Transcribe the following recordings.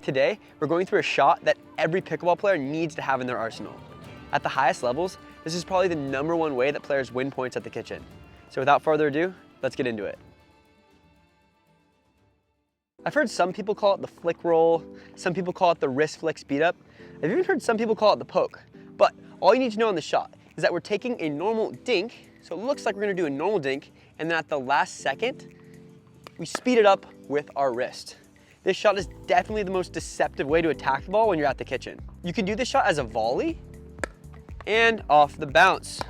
Today, we're going through a shot that every pickleball player needs to have in their arsenal. At the highest levels, this is probably the #1 way that players win points at the kitchen. So without further ado, let's get into it. I've heard some people call it the flick roll, some people call it the wrist flick speed up. I've even heard some people call it the poke. But all you need to know on the shot is that we're taking a normal dink, so it looks like we're gonna do a normal dink, and then at the last second, we speed it up with our wrist. This shot is definitely the most deceptive way to attack the ball when you're at the kitchen. You can do this shot as a volley and off the bounce.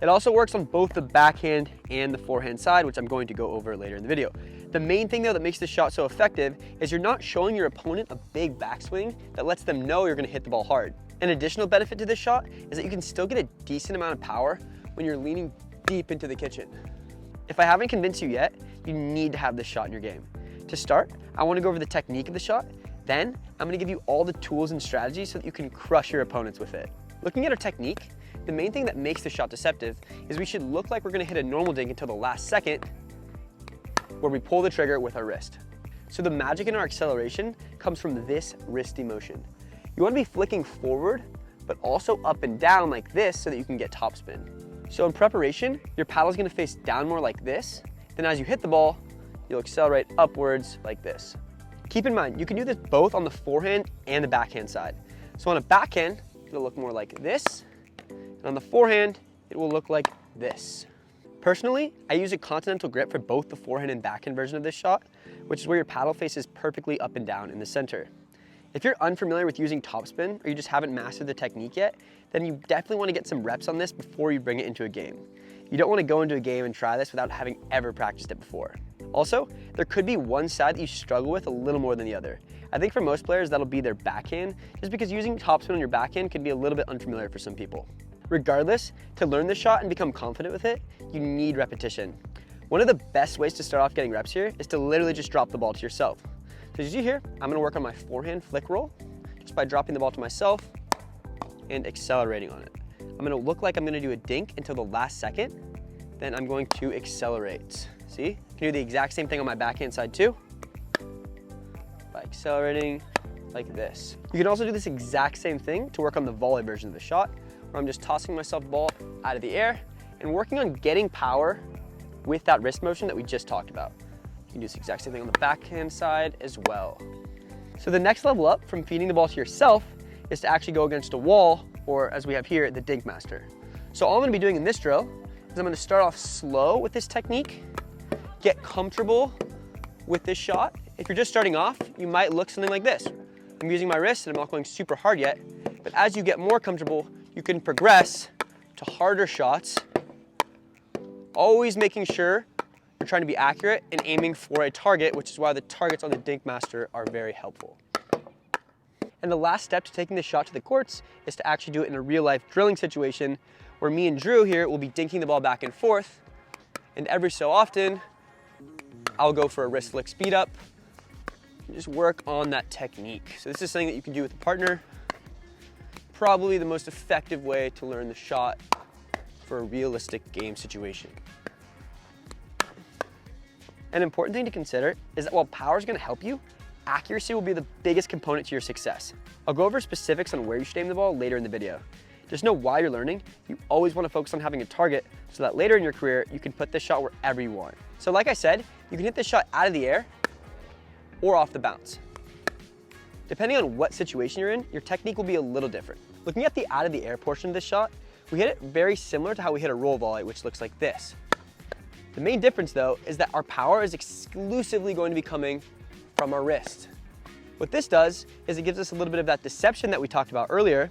It also works on both the backhand and the forehand side, which I'm going to go over later in the video. The main thing though that makes this shot so effective is you're not showing your opponent a big backswing that lets them know you're gonna hit the ball hard. An additional benefit to this shot is that you can still get a decent amount of power when you're leaning deep into the kitchen. If I haven't convinced you yet, you need to have this shot in your game. To start, I want to go over the technique of the shot. Then, I'm going to give you all the tools and strategies so that you can crush your opponents with it. Looking at our technique, the main thing that makes the shot deceptive is we should look like we're going to hit a normal dink until the last second, where we pull the trigger with our wrist. So the magic in our acceleration comes from this wristy motion. You want to be flicking forward, but also up and down like this so that you can get topspin. So in preparation, your paddle is going to face down more like this. Then as you hit the ball, you'll accelerate upwards like this. Keep in mind, you can do this both on the forehand and the backhand side. So on a backhand, it'll look more like this. And on the forehand, it will look like this. Personally, I use a continental grip for both the forehand and backhand version of this shot, which is where your paddle faces perfectly up and down in the center. If you're unfamiliar with using topspin or you just haven't mastered the technique yet, then you definitely want to get some reps on this before you bring it into a game. You don't want to go into a game and try this without having ever practiced it before. Also, there could be one side that you struggle with a little more than the other. I think for most players that'll be their backhand, just because using topspin on your backhand can be a little bit unfamiliar for some people. Regardless, to learn this shot and become confident with it, you need repetition. One of the best ways to start off getting reps here is to literally just drop the ball to yourself. So as you see here, I'm going to work on my forehand flick roll just by dropping the ball to myself and accelerating on it. I'm going to look like I'm going to do a dink until the last second, then I'm going to accelerate. See? I can do the exact same thing on my backhand side too, by accelerating like this. You can also do this exact same thing to work on the volley version of the shot, where I'm just tossing myself the ball out of the air and working on getting power with that wrist motion that we just talked about. You can do this exact same thing on the backhand side as well. So the next level up from feeding the ball to yourself is to actually go against a wall, or as we have here, the dink master. So all I'm gonna be doing in this drill is I'm gonna start off slow with this technique, get comfortable with this shot. If you're just starting off, you might look something like this. I'm using my wrist and I'm not going super hard yet, but as you get more comfortable, you can progress to harder shots, always making sure you're trying to be accurate and aiming for a target, which is why the targets on the dink master are very helpful. And the last step to taking this shot to the courts is to actually do it in a real life drilling situation where me and Drew here will be dinking the ball back and forth, and every so often I'll go for a wrist flick speed up and just work on that technique. So this is something that you can do with a partner. Probably the most effective way to learn the shot for a realistic game situation. An important thing to consider is that while power is going to help you, accuracy will be the biggest component to your success. I'll go over specifics on where you should aim the ball later in the video. Just know while you're learning, you always want to focus on having a target so that later in your career, you can put this shot wherever you want. So like I said, you can hit this shot out of the air or off the bounce. Depending on what situation you're in, your technique will be a little different. Looking at the out of the air portion of this shot, we hit it very similar to how we hit a roll volley, which looks like this. The main difference though is that our power is exclusively going to be coming from our wrist. What this does is it gives us a little bit of that deception that we talked about earlier,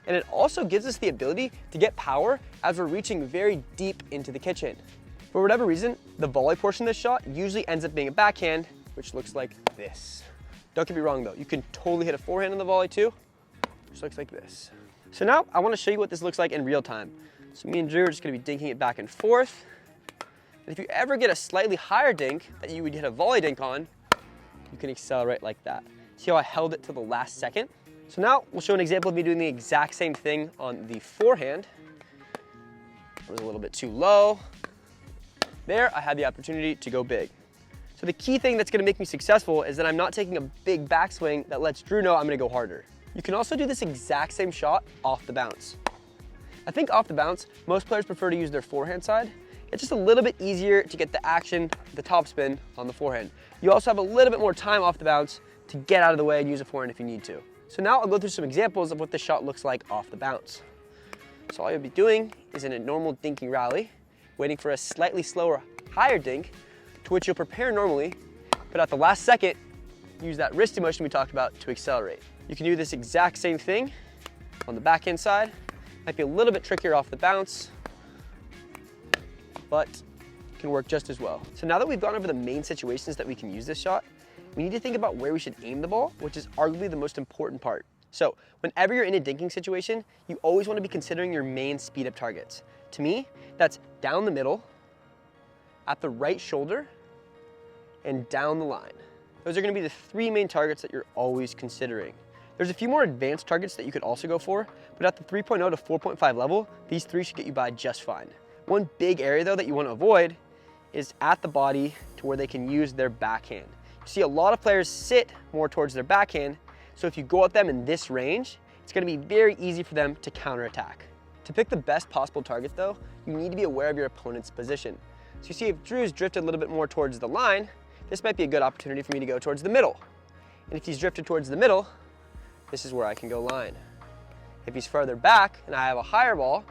and it also gives us the ability to get power as we're reaching very deep into the kitchen. For whatever reason, the volley portion of this shot usually ends up being a backhand, which looks like this. Don't get me wrong though, you can totally hit a forehand on the volley too, which looks like this. So now I want to show you what this looks like in real time. So me and Drew are just going to be dinking it back and forth. And if you ever get a slightly higher dink that you would hit a volley dink on, you can accelerate like that. See how I held it to the last second? So now we'll show an example of me doing the exact same thing on the forehand. It was a little bit too low. There, I had the opportunity to go big. So So the key thing that's gonna make me successful is that I'm not taking a big backswing that lets Drew know I'm gonna go harder. You can also do this exact same shot off the bounce. I think off the bounce, most players prefer to use their forehand side. It's just a little bit easier to get the action, the topspin on the forehand. You also have a little bit more time off the bounce to get out of the way and use a forehand if you need to. So now I'll go through some examples of what this shot looks like off the bounce. So all you'll be doing is in a normal dinking rally, waiting for a slightly slower, higher dink, to which you'll prepare normally, but at the last second, use that wristy motion we talked about to accelerate. You can do this exact same thing on the backhand side. Might be a little bit trickier off the bounce, but can work just as well. So now that we've gone over the main situations that we can use this shot, we need to think about where we should aim the ball, which is arguably the most important part. So whenever you're in a dinking situation, you always want to be considering your main speed up targets. To me, that's down the middle, at the right shoulder, and down the line. Those are going to be the three main targets that you're always considering. There's a few more advanced targets that you could also go for, but at the 3.0 to 4.5 level, these three should get you by just fine. One big area though that you want to avoid is at the body to where they can use their backhand. You see a lot of players sit more towards their backhand, so if you go at them in this range, it's going to be very easy for them to counterattack. To pick the best possible target though, you need to be aware of your opponent's position. So you see if Drew's drifted a little bit more towards the line, this might be a good opportunity for me to go towards the middle. And if he's drifted towards the middle, this is where I can go line. If he's further back and I have a higher ball,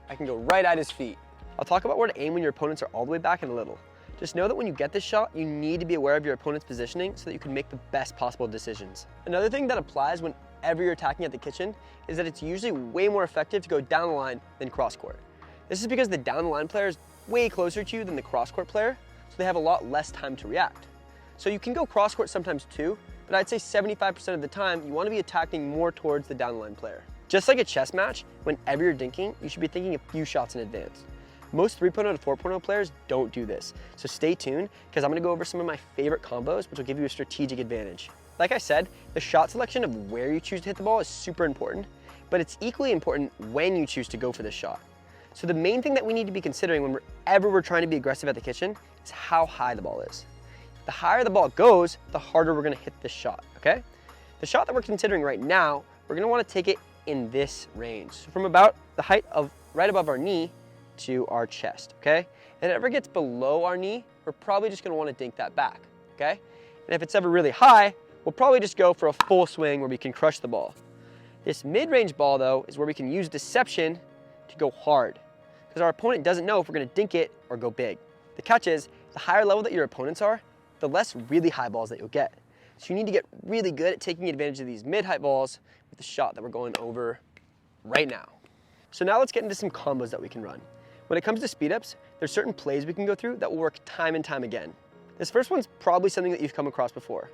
I can go right at his feet. I'll talk about where to aim when your opponents are all the way back in a little. Just know that when you get this shot, you need to be aware of your opponent's positioning so that you can make the best possible decisions. Another thing that applies whenever you're attacking at the kitchen is that it's usually way more effective to go down the line than cross court. This is because the down the line player is way closer to you than the cross court player, so they have a lot less time to react. So you can go cross court sometimes too, but I'd say 75% of the time, you want to be attacking more towards the down the line player. Just like a chess match, whenever you're dinking, you should be thinking a few shots in advance. Most 3.0 to 4.0 players don't do this, so stay tuned because I'm going to go over some of my favorite combos which will give you a strategic advantage. Like I said, the shot selection of where you choose to hit the ball is super important, but it's equally important when you choose to go for this shot. So the main thing that we need to be considering whenever we're trying to be aggressive at the kitchen is how high the ball is. The higher the ball goes, the harder we're going to hit this shot, okay? The shot that we're considering right now, we're going to want to take it in this range. So from about the height of right above our knee to our chest, okay? And if it ever gets below our knee, we're probably just gonna wanna dink that back, okay? And if it's ever really high, we'll probably just go for a full swing where we can crush the ball. This mid-range ball though, is where we can use deception to go hard, because our opponent doesn't know if we're gonna dink it or go big. The catch is, the higher level that your opponents are, the less really high balls that you'll get. So you need to get really good at taking advantage of these mid-height balls with the shot that we're going over right now. So now let's get into some combos that we can run. When it comes to speed ups, there's certain plays we can go through that will work time and time again. This first one's probably something that you've come across before.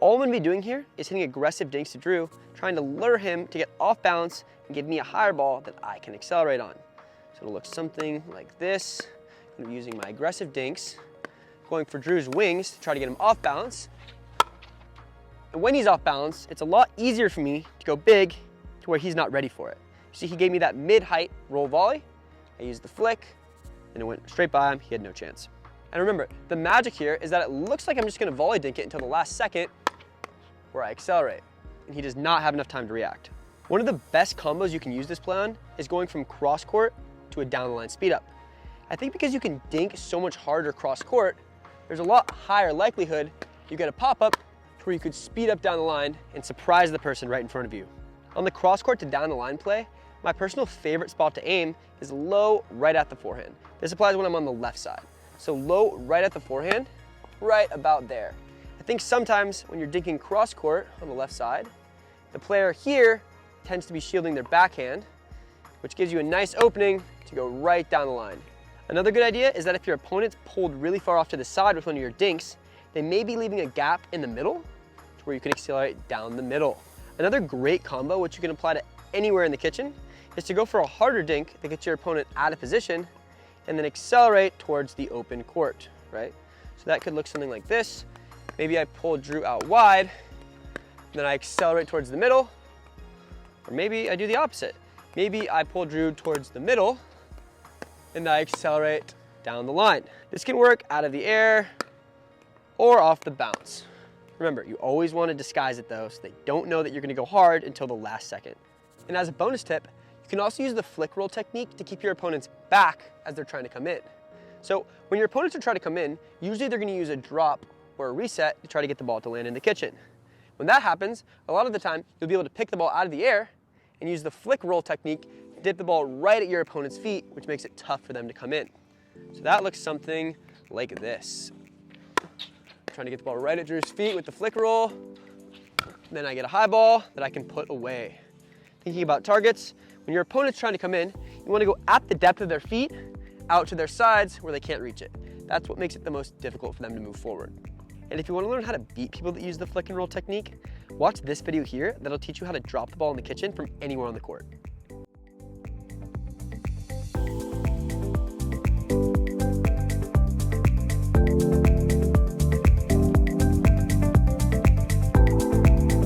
All I'm gonna be doing here is hitting aggressive dinks to Drew, trying to lure him to get off balance and give me a higher ball that I can accelerate on. So it'll look something like this. I'm gonna be using my aggressive dinks, going for Drew's wings to try to get him off balance. And when he's off balance, it's a lot easier for me to go big to where he's not ready for it. See, he gave me that mid-height roll volley. I used the flick, and it went straight by him. He had no chance. And remember, the magic here is that it looks like I'm just gonna volley dink it until the last second where I accelerate, and he does not have enough time to react. One of the best combos you can use this play on is going from cross court to a down the line speed up. I think because you can dink so much harder cross court, there's a lot higher likelihood you get a pop up to where you could speed up down the line and surprise the person right in front of you. On the cross court to down the line play, my personal favorite spot to aim is low right at the forehand. This applies when I'm on the left side. So low right at the forehand, right about there. I think sometimes when you're dinking cross court on the left side, the player here tends to be shielding their backhand, which gives you a nice opening to go right down the line. Another good idea is that if your opponent's pulled really far off to the side with one of your dinks, they may be leaving a gap in the middle to where you can accelerate down the middle. Another great combo, which you can apply to anywhere in the kitchen, is to go for a harder dink that gets your opponent out of position and then accelerate towards the open court, right? So that could look something like this. Maybe I pull Drew out wide, then I accelerate towards the middle, or maybe I do the opposite. Maybe I pull Drew towards the middle and I accelerate down the line. This can work out of the air or off the bounce. Remember, you always want to disguise it though, so they don't know that you're going to go hard until the last second. And as a bonus tip, you can also use the flick roll technique to keep your opponents back as they're trying to come in. So when your opponents are trying to come in, usually they're going to use a drop or a reset to try to get the ball to land in the kitchen. When that happens, a lot of the time, you'll be able to pick the ball out of the air and use the flick roll technique to dip the ball right at your opponent's feet, which makes it tough for them to come in. So that looks something like this. Trying to get the ball right at Drew's feet with the flick roll. Then I get a high ball that I can put away. Thinking about targets, when your opponent's trying to come in, you want to go at the depth of their feet, out to their sides where they can't reach it. That's what makes it the most difficult for them to move forward. And if you want to learn how to beat people that use the flick and roll technique, watch this video here that'll teach you how to drop the ball in the kitchen from anywhere on the court.